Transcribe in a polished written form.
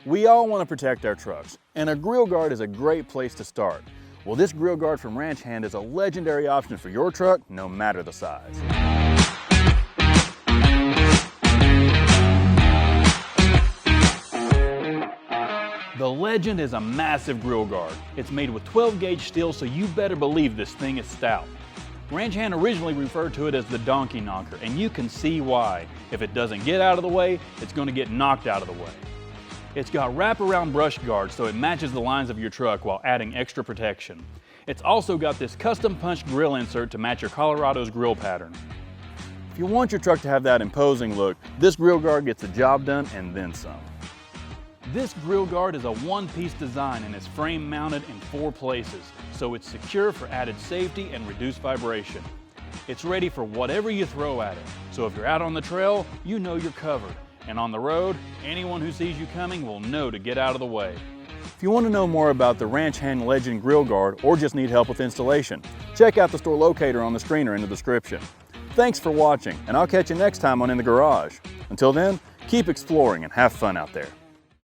We all want to protect our trucks, and a grill guard is a great place to start. Well, this grill guard from Ranch Hand is a legendary option for your truck, no matter the size. The Legend is a massive grill guard. It's made with 12-gauge steel, so you better believe this thing is stout. Ranch Hand originally referred to it as the donkey knocker, and you can see why. If it doesn't get out of the way, it's going to get knocked out of the way. It's got wraparound brush guards so it matches the lines of your truck while adding extra protection. It's also got this custom punched grill insert to match your Colorado's grill pattern. If you want your truck to have that imposing look, this grill guard gets the job done and then some. This grill guard is a one-piece design and is frame mounted in 4 places, so it's secure for added safety and reduced vibration. It's ready for whatever you throw at it, so if you're out on the trail, you know you're covered. And on the road, anyone who sees you coming will know to get out of the way. If you want to know more about the Ranch Hand Legend Grill Guard or just need help with installation, check out the store locator on the screen or in the description. Thanks for watching, and I'll catch you next time on In the Garage. Until then, keep exploring and have fun out there.